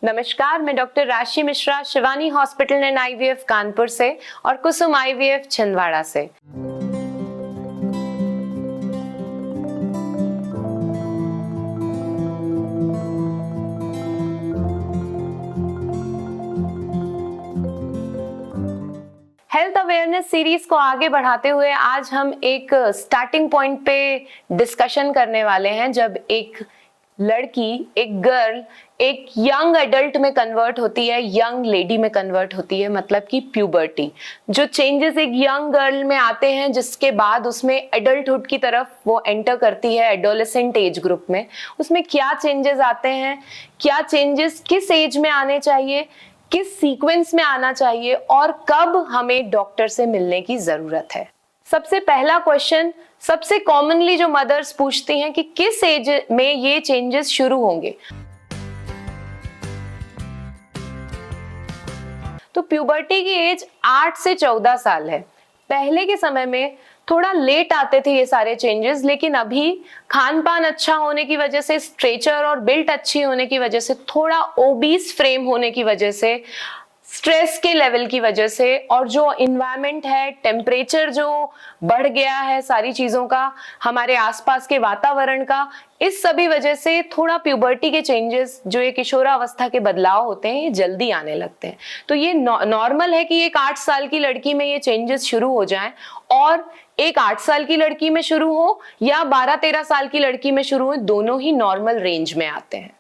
नमस्कार, मैं डॉक्टर राशि Mishra Shivani hospital and IVF Kanpur से और कुसुम आईवीएफ छिंदवाड़ा से। हेल्थ अवेयरनेस सीरीज को आगे बढ़ाते हुए आज हम एक स्टार्टिंग पॉइंट पे डिस्कशन करने वाले हैं। जब एक लड़की, एक गर्ल एक यंग एडल्ट में कन्वर्ट होती है, यंग लेडी में कन्वर्ट होती है, मतलब कि प्यूबर्टी, जो चेंजेस एक यंग गर्ल में आते हैं जिसके बाद उसमें एडल्टहुड की तरफ वो एंटर करती है एडोलेसेंट एज ग्रुप में, उसमें क्या चेंजेस आते हैं, क्या चेंजेस किस एज में आने चाहिए, किस सीक्वेंस में आना चाहिए और कब हमें डॉक्टर से मिलने की जरूरत है। सबसे पहला क्वेश्चन सबसे कॉमनली जो मदर्स पूछती हैं कि किस एज में ये चेंजेस शुरू होंगे। तो प्यूबर्टी की एज 8 से 14 साल है। पहले के समय में थोड़ा लेट आते थे ये सारे चेंजेस, लेकिन अभी खान पान अच्छा होने की वजह से, स्ट्रेचर और बिल्ट अच्छी होने की वजह से, थोड़ा ओबीस फ्रेम होने की वजह से, स्ट्रेस के लेवल की वजह से और जो इन्वायरमेंट है, टेम्परेचर जो बढ़ गया है, सारी चीजों का, हमारे आसपास के वातावरण का, इस सभी वजह से थोड़ा प्यूबर्टी के चेंजेस, जो ये किशोरावस्था के बदलाव होते हैं, ये जल्दी आने लगते हैं। तो ये नॉर्मल है कि एक 8 साल की लड़की में ये चेंजेस शुरू हो जाएं और एक 8 साल की लड़की में शुरू हो या 12-13 साल की लड़की में शुरू हो, दोनों ही नॉर्मल रेंज में आते हैं।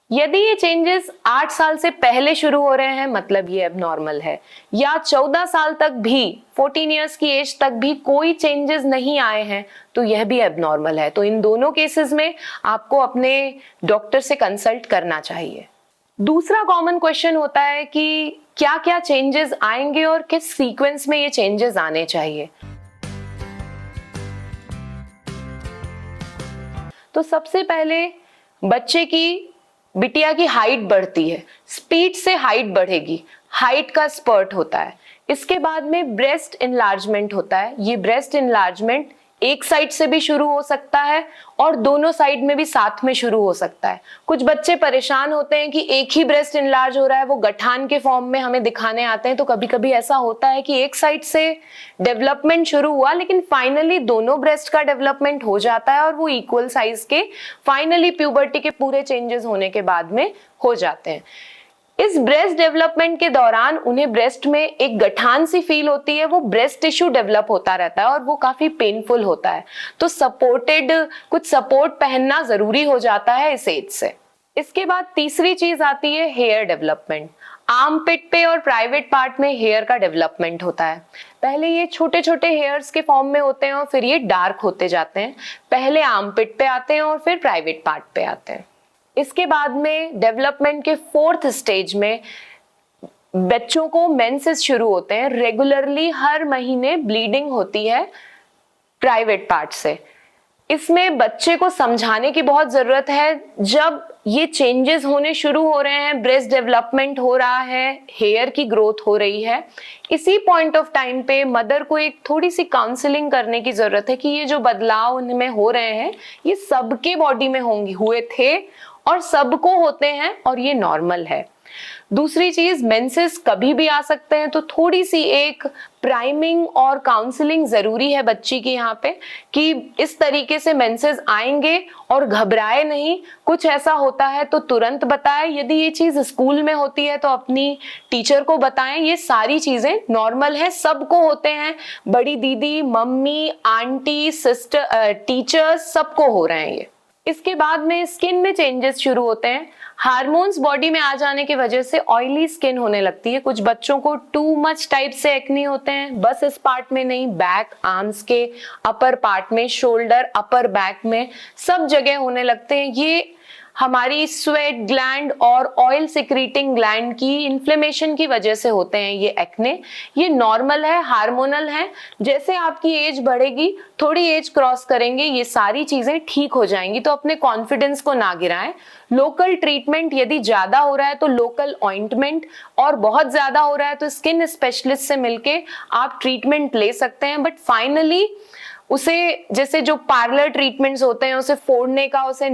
यदि ये चेंजेस 8 साल से पहले शुरू हो रहे हैं, मतलब ये एबनॉर्मल है, या 14 साल तक भी, 14 इयर्स की एज तक भी कोई चेंजेस नहीं आए हैं, तो यह भी एबनॉर्मल है। तो इन दोनों केसेस में आपको अपने डॉक्टर से कंसल्ट करना चाहिए। दूसरा कॉमन क्वेश्चन होता है कि क्या क्या चेंजेस आएंगे और किस सीक्वेंस में ये चेंजेस आने चाहिए। तो सबसे पहले बच्चे की, बिटिया की हाइट बढ़ती है, स्पीड से हाइट बढ़ेगी, हाइट का स्पर्ट होता है। इसके बाद में ब्रेस्ट इनलार्जमेंट होता है। ये ब्रेस्ट इनलार्जमेंट एक साइड से भी शुरू हो सकता है और दोनों साइड में भी साथ में शुरू हो सकता है। कुछ बच्चे परेशान होते हैं कि एक ही ब्रेस्ट इनलार्ज हो रहा है, वो गठान के फॉर्म में हमें दिखाने आते हैं। तो कभी कभी ऐसा होता है कि एक साइड से डेवलपमेंट शुरू हुआ, लेकिन फाइनली दोनों ब्रेस्ट का डेवलपमेंट हो जाता है और वो इक्वल साइज के फाइनली प्यूबर्टी के पूरे चेंजेस होने के बाद में हो जाते हैं। इस ब्रेस्ट डेवलपमेंट के दौरान उन्हें ब्रेस्ट में एक गठान सी फील होती है, वो ब्रेस्ट टिश्यू डेवलप होता रहता है और वो काफी पेनफुल होता है। तो कुछ सपोर्ट पहनना जरूरी हो जाता है इस एज से। इसके बाद तीसरी चीज आती है हेयर डेवलपमेंट। आर्मपिट पे और प्राइवेट पार्ट में हेयर का डेवलपमेंट होता है। पहले ये छोटे छोटे हेयर्स के फॉर्म में होते हैं और फिर ये डार्क होते जाते हैं। पहले आर्मपिट पे आते हैं और फिर प्राइवेट पार्ट पे आते हैं। इसके बाद में डेवलपमेंट के 4th स्टेज में बच्चों को मेंसेस शुरू होते हैं। रेगुलरली हर महीने ब्लीडिंग होती है प्राइवेट पार्ट से। इसमें बच्चे को समझाने की बहुत जरूरत है। जब ये चेंजेस होने शुरू हो रहे हैं, ब्रेस्ट डेवलपमेंट हो रहा है, हेयर की ग्रोथ हो रही है, इसी पॉइंट ऑफ टाइम पे मदर को एक थोड़ी सी काउंसलिंग करने की जरूरत है कि ये जो बदलाव उनमें हो रहे हैं, ये सबके बॉडी में हुए थे और सबको होते हैं और ये नॉर्मल है। दूसरी चीज, मेंसेस कभी भी आ सकते हैं, तो थोड़ी सी एक प्राइमिंग और काउंसलिंग जरूरी है बच्ची की यहाँ पे कि इस तरीके से मेंसेस आएंगे और घबराए नहीं। कुछ ऐसा होता है तो तुरंत बताएं। यदि ये चीज स्कूल में होती है तो अपनी टीचर को बताएं। ये सारी चीजें नॉर्मल है, सबको होते हैं। बड़ी दीदी, मम्मी, आंटी, सिस्टर, टीचर्स, सबको हो रहे हैं ये। इसके बाद में स्किन में चेंजेस शुरू होते हैं। हार्मोन्स बॉडी में आ जाने की वजह से ऑयली स्किन होने लगती है। कुछ बच्चों को टू मच टाइप से एक्ने होते हैं, बस इस पार्ट में नहीं, बैक, आर्म्स के अपर पार्ट में, शोल्डर, अपर बैक में, सब जगह होने लगते हैं। ये हमारी स्वेट ग्लैंड और ऑयल सिक्रीटिंग ग्लैंड की इन्फ्लेमेशन की वजह से होते हैं ये एक्ने। ये नॉर्मल है, हार्मोनल है। जैसे आपकी एज बढ़ेगी, थोड़ी एज क्रॉस करेंगे, ये सारी चीजें ठीक हो जाएंगी। तो अपने कॉन्फिडेंस को ना गिराएं। लोकल ट्रीटमेंट, यदि ज्यादा हो रहा है तो लोकल ऑइंटमेंट, और बहुत ज्यादा हो रहा है तो स्किन स्पेशलिस्ट से मिलके आप ट्रीटमेंट ले सकते हैं। बट फाइनली उसे, जैसे जो पार्लर ट्रीटमेंट्स होते हैं, उसे फोड़ने का, उसे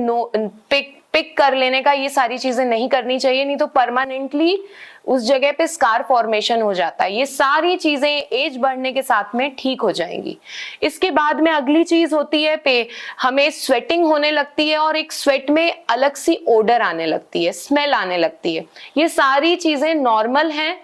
पिक पिक कर लेने का, ये सारी चीजें नहीं करनी चाहिए, नहीं तो परमानेंटली उस जगह पे स्कार फॉर्मेशन हो जाता है। ये सारी चीजें एज बढ़ने के साथ में ठीक हो जाएंगी। इसके बाद में अगली चीज होती है हमें स्वेटिंग होने लगती है और एक स्वेट में अलग सी ओडर आने लगती है, स्मेल आने लगती है। ये सारी चीजें नॉर्मल हैं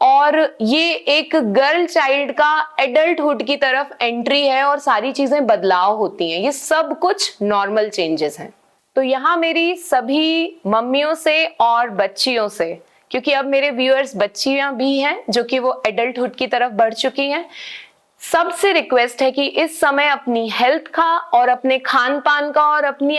और ये एक गर्ल चाइल्ड का एडल्टहुड की तरफ एंट्री है और सारी चीजें बदलाव होती हैं। ये सब कुछ नॉर्मल चेंजेस हैं। तो यहाँ मेरी सभी मम्मियों से और बच्चियों से, क्योंकि अब मेरे व्यूअर्स बच्चियां भी हैं जो कि वो एडल्टहुड की तरफ बढ़ चुकी हैं, सबसे रिक्वेस्ट है कि इस समय अपनी हेल्थ का और अपने खान पान का और अपनी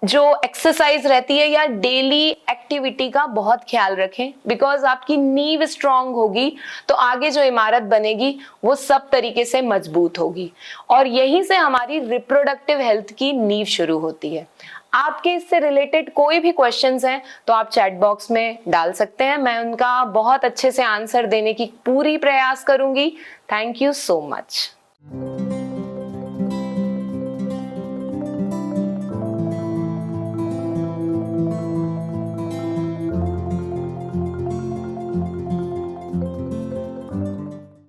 जो एक्सरसाइज रहती है या डेली एक्टिविटी का बहुत ख्याल रखें। बिकॉज आपकी नींव स्ट्रांग होगी तो आगे जो इमारत बनेगी वो सब तरीके से मजबूत होगी और यहीं से हमारी रिप्रोडक्टिव हेल्थ की नींव शुरू होती है। आपके इससे रिलेटेड कोई भी क्वेश्चंस हैं तो आप चैट बॉक्स में डाल सकते हैं, मैं उनका बहुत अच्छे से आंसर देने की पूरी प्रयास करूंगी। Thank you so much.